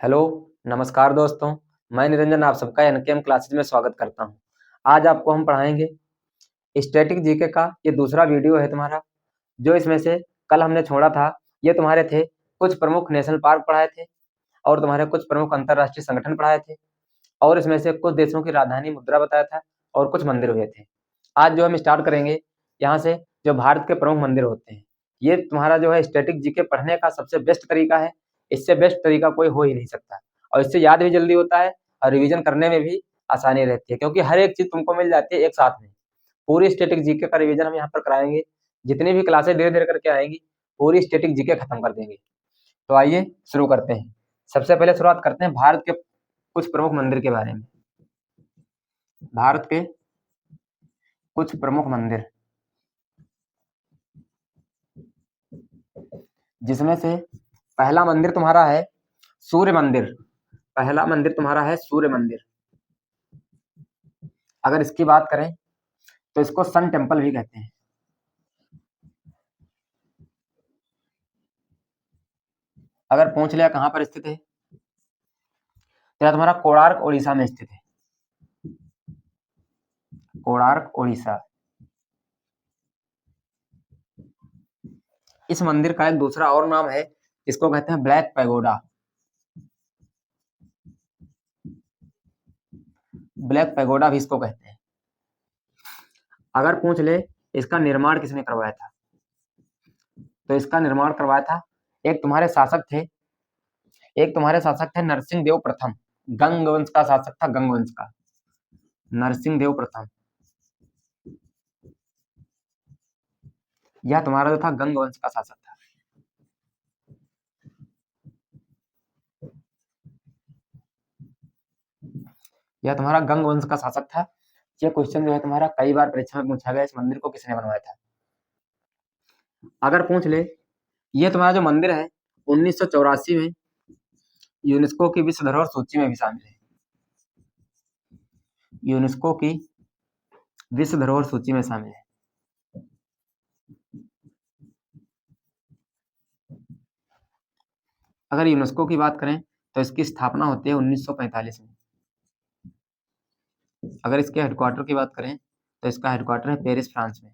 Hello, नमस्कार दोस्तों। मैं निरंजन आप सबका एनकेएम क्लासेस में स्वागत करता हूँ। आज आपको हम पढ़ाएँगे स्टैटिक जीके का ये दूसरा वीडियो है तुम्हारा, जो इसमें से कल हमने छोड़ा था। ये तुम्हारे थे कुछ प्रमुख नेशनल पार्क पढ़ाए थे और तुम्हारे कुछ प्रमुख अंतर्राष्ट्रीय संगठन पढ़ाए थे और इसमें से कुछ देशों की राजधानी मुद्रा बताया था और कुछ मंदिर हुए थे। आज जो हम स्टार्ट करेंगे यहाँ से जो भारत के प्रमुख मंदिर होते हैं। ये तुम्हारा जो है स्टैटिक जीके पढ़ने का सबसे बेस्ट तरीका है। इससे बेस्ट तरीका कोई हो ही नहीं सकता और इससे याद भी जल्दी होता है और रिवीजन करने में भी आसानी रहती है, क्योंकि हर एक चीज़ तुमको मिल जाती है एक साथ में। पूरी स्टैटिक जीके का रिवीजन हम यहाँ पर कराएँगे। जितनी भी क्लासेस धीरे-धीरे करके आएँगी, पूरी स्टैटिक जीके खत्म कर देंगे। तो आइए शुरू करते हैं। सबसे पहले शुरुआत करते हैं भारत के कुछ प्रमुख मंदिर के बारे में। भारत के कुछ प्रमुख मंदिर, जिसमें से पहला मंदिर तुम्हारा है सूर्य मंदिर। पहला मंदिर तुम्हारा है सूर्य मंदिर। अगर इसकी बात करें तो इसको सन टेम्पल भी कहते हैं। अगर पूछ लिया कहाँ पर स्थित है, तो यह तुम्हारा कोणार्क उड़ीसा में स्थित है। कोणार्क उड़ीसा। इस मंदिर का एक दूसरा और नाम है, इसको कहते हैं ब्लैक पैगोडा। ब्लैक पैगोडा भी इसको कहते हैं। अगर पूछ ले इसका निर्माण किसने करवाया था, तो इसका निर्माण करवाया था एक तुम्हारे शासक थे नरसिंह देव प्रथम। गंग वंश का शासक था, गंग वंश का नरसिंह देव प्रथम। यह तुम्हारा जो था गंग वंश का शासक था। यह तुम्हारा गंग वंश का शासक था। ये क्वेश्चन जो है तुम्हारा कई बार परीक्षा में पूछा गया, इस मंदिर को किसने बनवाया था। अगर पूछ ले ये तुम्हारा जो मंदिर है 1984 में यूनेस्को की विश्व धरोहर सूची में भी शामिल है। यूनेस्को की विश्व धरोहर सूची में शामिल है। अगर यूनेस्को की बात करें तो इसकी स्थापना होती है 1945 में। अगर इसके हेडक्वार्टर की बात करें तो इसका हेडक्वार्टर है पेरिस, फ्रांस में।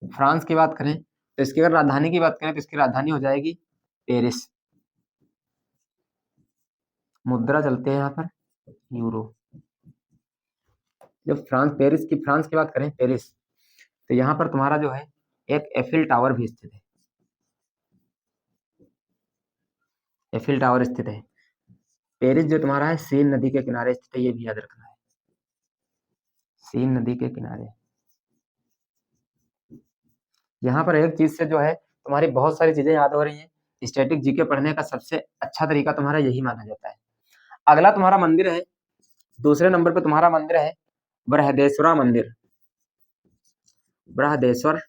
फ्रांस की बात करें तो इसकी अगर राजधानी की बात करें तो इसकी राजधानी हो जाएगी पेरिस। मुद्रा चलते हैं यहाँ पर यूरो। जब फ्रांस की बात करें पेरिस, तो यहाँ पर तुम्हारा जो है एक एफिल टावर भी स्थित है। एफिल टावर स्थित है। पेरिस जो तुम्हारा है सीन नदी के किनारे स्थित है, ये भी याद रखना है। सीन नदी के किनारे। यहाँ पर एक चीज से जो है तुम्हारी बहुत सारी चीजें याद हो रही हैं। स्टैटिक जीके पढ़ने का सबसे अच्छा तरीका तुम्हारा यही माना जाता है। अगला तुम्हारा मंदिर है, दूसरे नंबर पे तुम्हारा मंदिर है बृहदेश्वरा मंदिर। बृहदेश्वर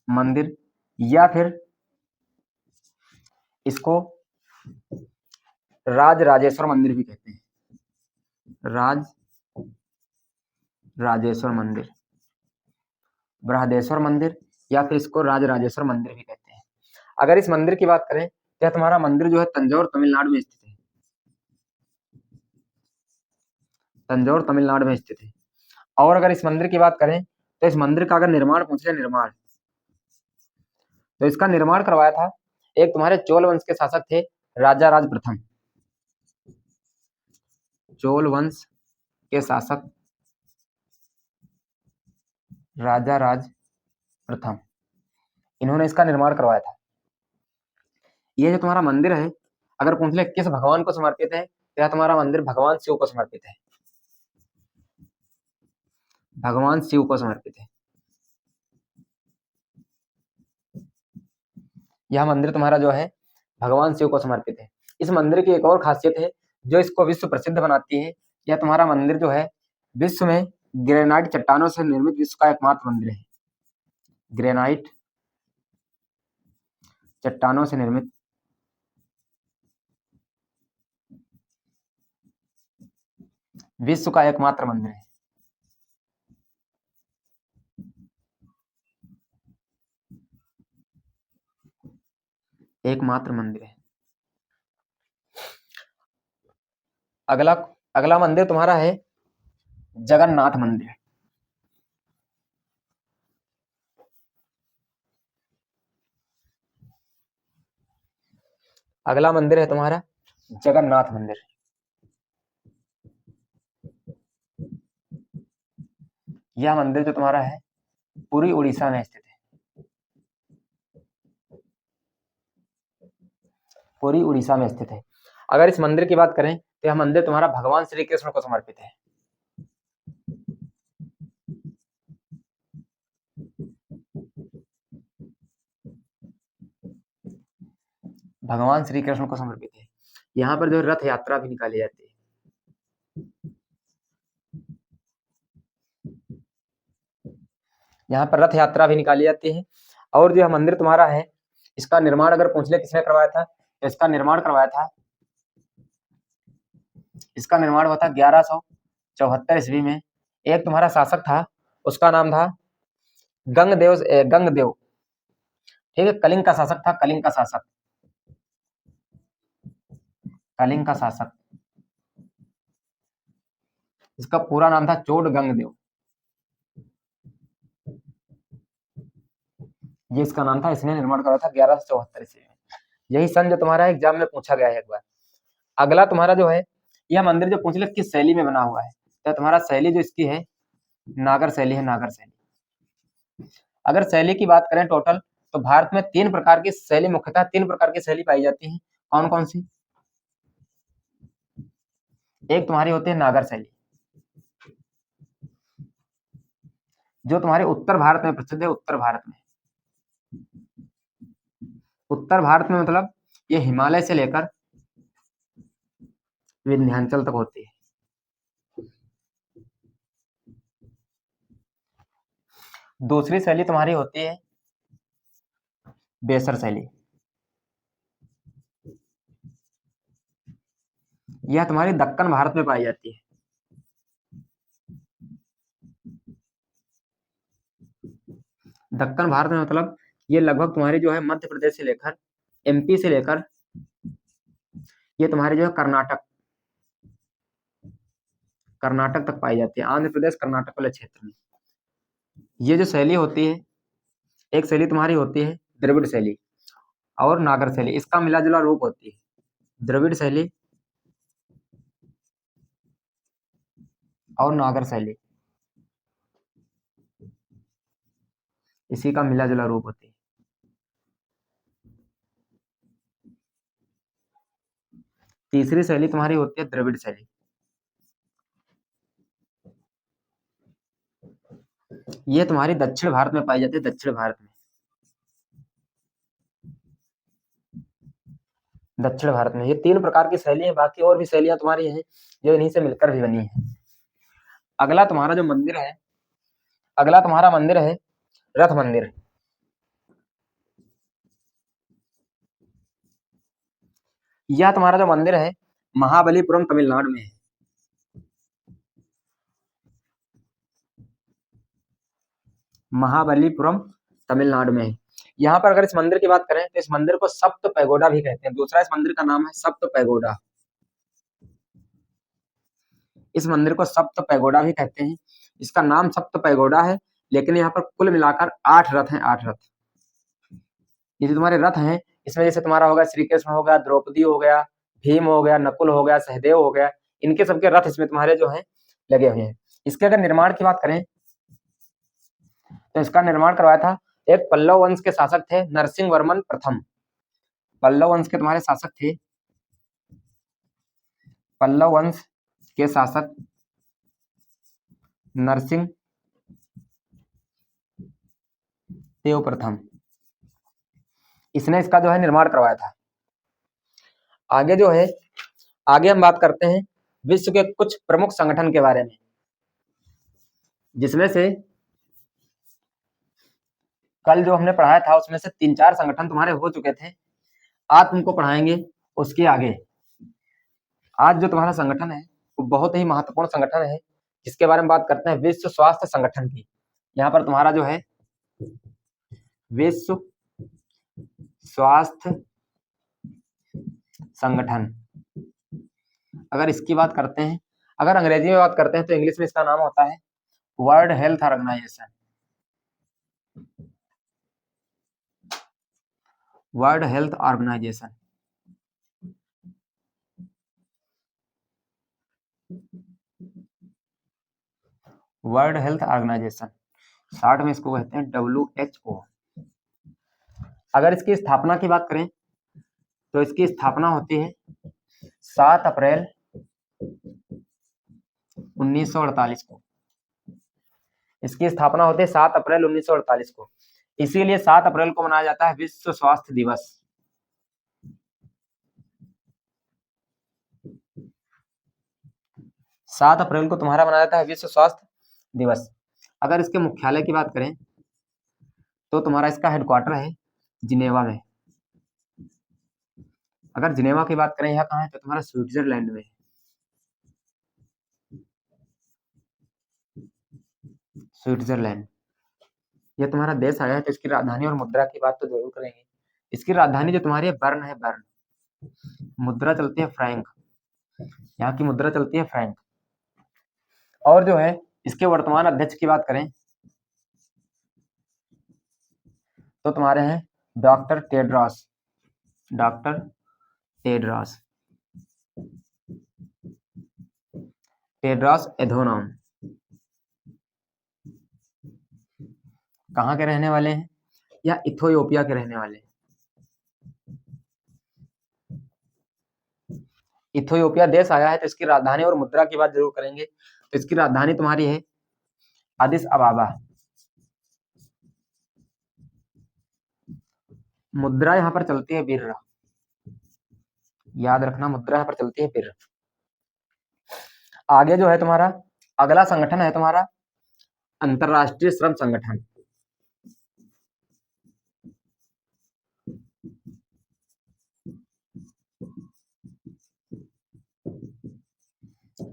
मंदिर, या फिर इसको राज राजेश्वर मंदिर भी कहते हैं। राज राजेश्वर मंदिर, बृहदेश्वर मंदिर, या फिर इसको राज राजेश्वर मंदिर भी कहते हैं। अगर इस मंदिर की बात करें तो तुम्हारा मंदिर जो है तंजौर तमिलनाडु में स्थित है। तंजौर तमिलनाडु में स्थित है। और अगर इस मंदिर की बात करें तो इस मंदिर का अगर निर्माण पूछ ले, निर्माण, तो इसका निर्माण करवाया था एक तुम्हारे चोल वंश के शासक थे राजा राज प्रथम। चोल वंश के शासक राजा राज प्रथम, इन्होंने इसका निर्माण करवाया था। ये जो तुम्हारा मंदिर है, अगर पूछ ले किस भगवान को समर्पित है, तो यह तुम्हारा मंदिर भगवान शिव को समर्पित है। भगवान शिव को समर्पित है। यह मंदिर तुम्हारा जो है भगवान शिव को समर्पित है। इस मंदिर की एक और खासियत है जो इसको विश्व प्रसिद्ध बनाती है। यह तुम्हारा मंदिर जो है विश्व में ग्रेनाइट चट्टानों से निर्मित विश्व का एकमात्र मंदिर है। ग्रेनाइट चट्टानों से निर्मित विश्व का एकमात्र मंदिर है। एकमात्र मंदिर है। अगला अगला मंदिर तुम्हारा है जगन्नाथ मंदिर। अगला मंदिर है तुम्हारा जगन्नाथ मंदिर। यह मंदिर जो तुम्हारा है पूरी उड़ीसा में स्थित है। पूरी उड़ीसा में स्थित है। अगर इस मंदिर की बात करें तो यह मंदिर तुम्हारा भगवान श्री कृष्ण को समर्पित है। भगवान श्री कृष्ण को समर्पित है। यहाँ पर जो रथ यात्रा भी निकाली जाती है। यहाँ पर रथ यात्रा भी निकाली जाती है। और जो यह मंदिर तुम्हारा है इसका निर्माण अगर पूछ ले किसने करवाया था तो इसका निर्माण करवाया था, इसका निर्माण हुआ था 1174 ईस्वी में। एक तुम्हारा शासक था उसका नाम था गंगदेव। ठीक है, कलिंग का शासक था, कलिंग का शासक, कलिंग का शासक। इसका पूरा नाम था चोड गंगदेव। ये इसका नाम था, इसने निर्माण करा था 1174 ईस्वी में। यही सन जो तुम्हारा एग्जाम में पूछा गया है एक बार। अगला तुम्हारा जो है यह मंदिर जो पूछ ले किस शैली में बना हुआ है तो तुम्हारा शैली जो इसकी है नागर शैली है, नागर शैली। अगर शैली की बात करें टोटल तो भारत में 3 प्रकार की शैली, मुख्यतः 3 प्रकार की शैली पाई जाती है। कौन कौन सी? एक तुम्हारी होती है नागर शैली जो तुम्हारे उत्तर भारत में प्रसिद्ध है। उत्तर भारत में, उत्तर भारत में मतलब ये हिमालय से लेकर विंध्याचल तक होती है। दूसरी शैली तुम्हारी होती है बेसर शैली। यह तुम्हारी दक्कन भारत में पाई जाती है। दक्कन भारत में मतलब ये लगभग तुम्हारी जो है मध्य प्रदेश से लेकर एमपी से लेकर ये तुम्हारे जो है कर्नाटक तक पाई जाती है। आंध्र प्रदेश कर्नाटक वाले क्षेत्र में ये जो शैली होती है, एक शैली तुम्हारी होती है द्रविड़ शैली और नागर शैली, इसका मिला जुला रूप होती है। द्रविड़ शैली और नागर शैली इसी का मिला जुला रूप होती है। तीसरी शैली तुम्हारी होती है द्रविड़ शैली। ये तुम्हारी दक्षिण भारत में पाई जाती है, दक्षिण भारत में, दक्षिण भारत में। ये 3 प्रकार की शैली है, बाकी और भी शैलियां तुम्हारी हैं जो इन्हीं से मिलकर भी बनी है। अगला तुम्हारा जो मंदिर है, अगला तुम्हारा मंदिर है रथ मंदिर। यह तुम्हारा जो मंदिर है महाबलीपुरम तमिलनाडु में है। महाबलीपुरम तमिलनाडु में है। यहाँ पर अगर इस मंदिर की बात करें तो इस मंदिर को सप्त पैगोडा भी कहते हैं। दूसरा इस मंदिर का नाम है सप्त पैगोडा। इस मंदिर को सप्त पैगोडा भी कहते हैं। इसका नाम सप्त पैगोडा है, लेकिन यहाँ पर कुल मिलाकर 8 रथ हैं, 8 रथ। ये जो तुम्हारे रथ हैं इसमें जैसे तुम्हारा होगा श्री कृष्ण हो गया, द्रौपदी हो गया, भीम हो गया, नकुल हो गया, सहदेव हो गया, इनके सबके रथ इसमें तुम्हारे जो हैं लगे हुए हैं। इसके अगर निर्माण की बात करें तो इसका निर्माण करवाया था एक पल्लव वंश के शासक थे नरसिंह वर्मन प्रथम। पल्लव वंश के तुम्हारे शासक थे, पल्लव वंश के शासक नरसिंह देव प्रथम, इसने इसका जो है निर्माण करवाया था। आगे जो है, आगे हम बात करते हैं विश्व के कुछ प्रमुख संगठन के बारे में, जिसमें से कल जो हमने पढ़ाया था उसमें से 3-4 संगठन तुम्हारे हो चुके थे। आज तुमको पढ़ाएंगे उसके आगे। आज जो तुम्हारा संगठन है वो बहुत ही महत्वपूर्ण संगठन है, जिसके बारे में बात करते हैं विश्व स्वास्थ्य संगठन की। यहाँ पर तुम्हारा जो है विश्व स्वास्थ्य संगठन। अगर इसकी बात करते हैं, अगर अंग्रेजी में बात करते हैं तो इंग्लिश में इसका नाम होता है World Health Organization. World Health Organization. World Health Organization, short में इसको कहते हैं WHO। अगर इसकी स्थापना की बात करें तो इसकी स्थापना होती है 7 अप्रैल 1948 को। इसकी स्थापना होती है 7 अप्रैल 1948 को। इसीलिए 7 अप्रैल को मनाया जाता है विश्व स्वास्थ्य दिवस। सात अप्रैल को तुम्हारा मनाया जाता है विश्व स्वास्थ्य दिवस। अगर इसके मुख्यालय की बात करें तो तुम्हारा इसका हेडक्वार्टर है जिनेवा में। अगर जिनेवा की बात करें यह कहाँ है तो तुम्हारा स्विट्जरलैंड में। स्विट्जरलैंड, यह तुम्हारा देश आया है तो इसकी राजधानी और मुद्रा की बात तो जरूर करेंगे। इसकी राजधानी जो तुम्हारी है बर्न है, बर्न। मुद्रा चलती है फ्रैंक, यहाँ की मुद्रा चलती है फ्रैंक। और जो है इसके वर्तमान अध्यक्ष की बात करें तो तुम्हारे हैं doctor Tedros, doctor Tedros, Tedros Adhanom. कहाँ के रहने वाले हैं? या इथोपिया के रहने वाले हैं। इथोपिया देश आया है तो इसकी राजधानी और मुद्रा की बात जरूर करेंगे। तो इसकी राजधानी तुम्हारी है अदिस अबाबा। मुद्रा यहाँ पर चलती है बिर्र, याद रखना मुद्रा यहाँ पर चलती है बिर्र। आगे जो है तुम्हारा अगला संगठन है तुम्हारा अंतरराष्ट्रीय श्रम संगठन।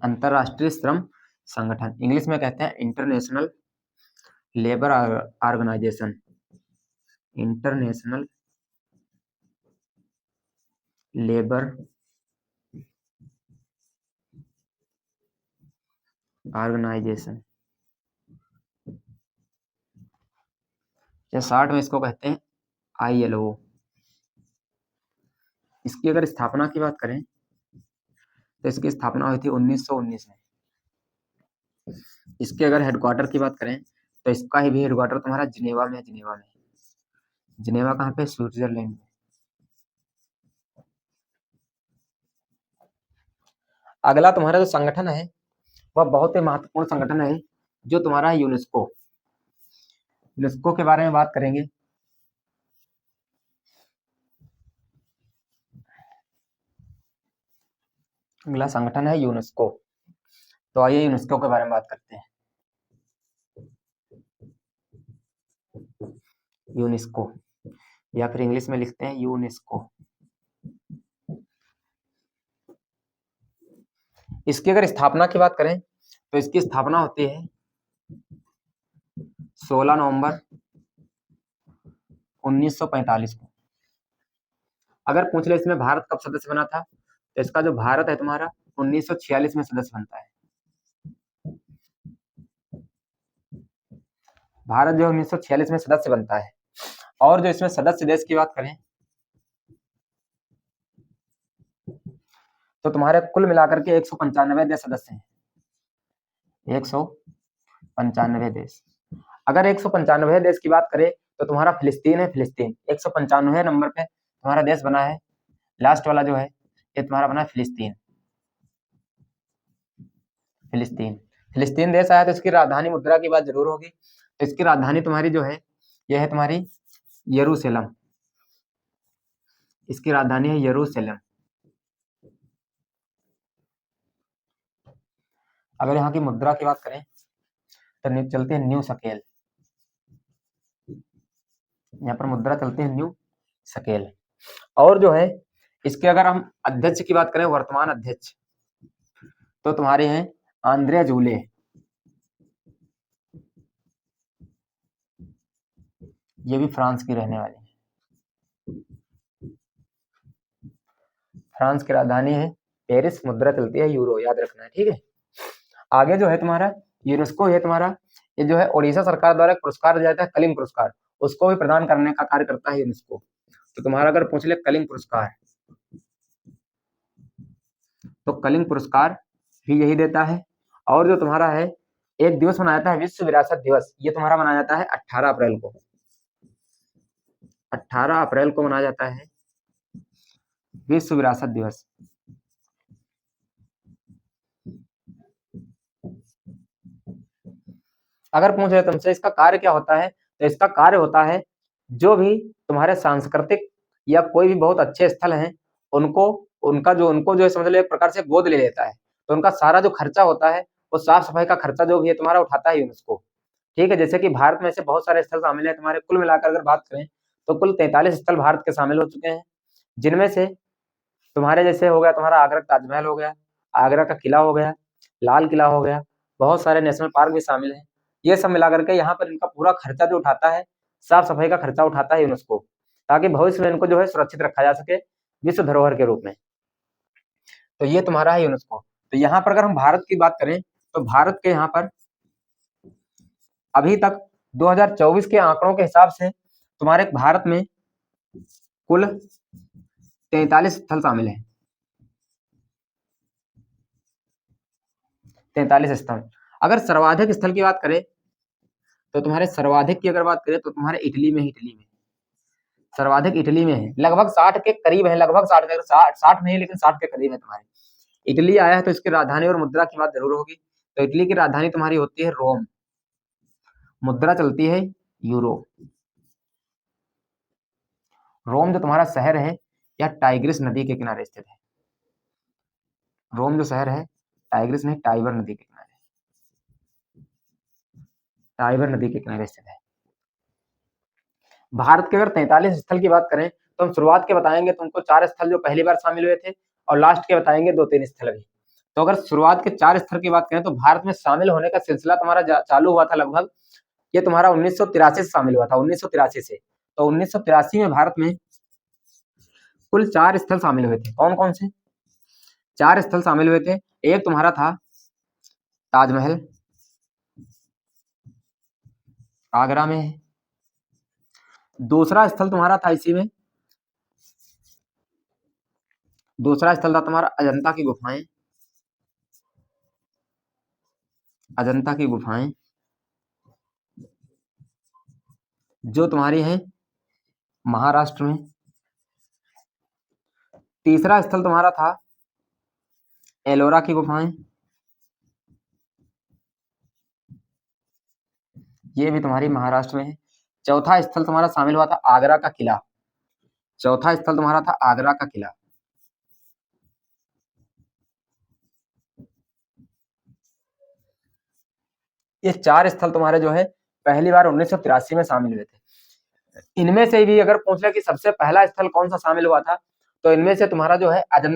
अंतरराष्ट्रीय श्रम संगठन, इंग्लिश में कहते हैं International Labour Organization. International Labour Organization, या शॉर्ट में इसको कहते हैं ILO। इसकी अगर स्थापना की बात करें तो इसकी स्थापना हुई थी 1919 में। इसके अगर हेडक्वार्टर की बात करें तो इसका ही भी हेडक्वार्टर तुम्हारा जिनेवा में है। जिनेवा में, जिनेवा कहाँ पे? स्विट्जरलैंड में। अगला तुम्हारा जो संगठन है वह बहुत ही महत्वपूर्ण संगठन है जो तुम्हारा है यूनेस्को। यूनेस्को के बारे में बात करेंगे। अगला संगठन है यूनेस्को। तो आइए यूनेस्को के बारे में बात करते हैं। यूनेस्को, या फिर इंग्लिश में लिखते हैं यूनेस्को। इसकी अगर स्थापना की बात करें तो इसकी स्थापना होती है 16 नवंबर 1945 को। अगर पूछ ले इसमें भारत कब सदस्य बना था तो इसका जो भारत है तुम्हारा 1946 में सदस्य बनता है। भारत जो 1946 में सदस्य बनता है। और जो इसमें सदस्य देश की बात करें तो तुम्हारे कुल मिलाकर के 195 देश सदस्य हैं। 195 देश। अगर 195 देश की बात करें तो तुम्हारा फिलिस्तीन है। फिलिस्तीन 195 नंबर पे तुम्हारा देश बना है। लास्ट वाला जो है ये तुम्हारा बना है फिलिस्तीन। फिलिस्तीन, फिलिस्तीन देश आया तो इसकी राजधानी मुद्रा की बात जरूर होगी। तो इसकी राजधानी तुम्हारी जो है यह है तुम्हारी यरूशलेम। इसकी राजधानी है यरूशलेम। अगर यहाँ की मुद्रा की बात करें तो चलते हैं न्यू शकेल। यहाँ पर मुद्रा चलती है न्यू शकेल। और जो है इसके अगर हम अध्यक्ष की बात करें, वर्तमान अध्यक्ष, तो तुम्हारे हैं आंद्रे जूले। ये भी फ्रांस की रहने वाली है। फ्रांस की राजधानी है पेरिस, मुद्रा चलती है यूरो, याद रखना है, ठीक है। आगे जो है तुम्हारा यूनेस्को है तुम्हारा, ये जो है ओडिशा सरकार द्वारा एक पुरस्कार दिया जाता है कलिंग पुरस्कार, उसको भी प्रदान करने का कार्य करता है यूनेस्को। तो तुम्हारा अगर पूछ ले कलिंग पुरस्कार, तो कलिंग पुरस्कार भी यही देता है। और जो तुम्हारा है एक दिवस मनाया जाता है विश्व विरासत दिवस, ये तुम्हारा मनाया जाता है 18 अप्रैल को, 18 अप्रैल को मनाया जाता है विश्व विरासत दिवस। अगर पूछ रहे तुमसे इसका कार्य क्या होता है, तो इसका कार्य होता है जो भी तुम्हारे सांस्कृतिक या कोई भी बहुत अच्छे स्थल हैं उनको उनको जो है समझ लो एक प्रकार से गोद ले लेता है, तो उनका सारा जो खर्चा होता है वो साफ सफाई का खर्चा जो भी है तुम्हारा उठाता है यूनेस्को, ठीक है। जैसे कि भारत में ऐसे बहुत सारे स्थल शामिल है तुम्हारे, कुल मिलाकर अगर बात करें तो कुल 43 स्थल भारत के शामिल हो चुके हैं, जिनमें से तुम्हारे जैसे हो गया तुम्हारा आगरा का ताजमहल हो गया, आगरा का किला हो गया, लाल किला हो गया, बहुत सारे नेशनल पार्क भी शामिल हैं। ये सब मिला करके यहाँ पर इनका पूरा खर्चा जो उठाता है, साफ सफाई का खर्चा उठाता है यूनेस्को, ताकि भविष्य में इनको जो है सुरक्षित रखा जा सके विश्व धरोहर के रूप में। तो ये तुम्हारा है यूनेस्को। तो यहाँ पर अगर हम भारत की बात करें तो भारत के यहाँ पर अभी तक 2024 के आंकड़ों के हिसाब से तुम्हारे भारत में कुल 43 स्थल शामिल हैं, 43 स्थल। अगर सर्वाधिक स्थल की बात करें तो तुम्हारे सर्वाधिक की अगर बात करें तो तुम्हारे इटली में सर्वाधिक इटली में है, लगभग 60 के करीब है, लगभग 60 नहीं लेकिन 60 के करीब है तुम्हारे। इटली आया है तो इसकी राजधानी और मुद्रा की बात जरूर होगी, तो इटली की राजधानी तुम्हारी होती है रोम, मुद्रा चलती है यूरो। रोम जो तुम्हारा शहर है यह टाइग्रिस नदी के किनारे स्थित है, रोम जो शहर है टाइग्रिस नहीं टाइबर नदी के किनारे, टाइबर नदी के किनारे स्थित है। भारत के अगर 43 स्थल की बात करें तो हम शुरुआत के बताएंगे तुमको 4 स्थल जो पहली बार शामिल हुए थे, और लास्ट के बताएंगे 2-3 स्थल अभी। तो अगर शुरुआत के 4 स्थल की बात करें तो भारत में शामिल होने का सिलसिला तुम्हारा चालू हुआ था लगभग, ये तुम्हारा 1983 से शामिल हुआ था, 1983 से। तो 1983 में भारत में कुल 4 स्थल शामिल हुए थे। कौन कौन से 4 स्थल शामिल हुए थे? एक तुम्हारा था ताजमहल, आगरा में है। दूसरा स्थल तुम्हारा था इसी में, दूसरा स्थल था तुम्हारा अजंता की गुफाएं, अजंता की गुफाएं जो तुम्हारी हैं महाराष्ट्र में। तीसरा स्थल तुम्हारा था एलोरा की गुफाएं, ये भी तुम्हारी महाराष्ट्र में है। चौथा स्थल तुम्हारा शामिल हुआ था आगरा का किला, चौथा स्थल तुम्हारा था आगरा का किला। ये 4 स्थल तुम्हारे जो है पहली बार 1983 में शामिल हुए थे। इनमें से भी अगर पूछ ले कि सबसे पहला स्थल कौन सा शामिल हुआ था, तो इनमें से तुम्हारा जो है अजंता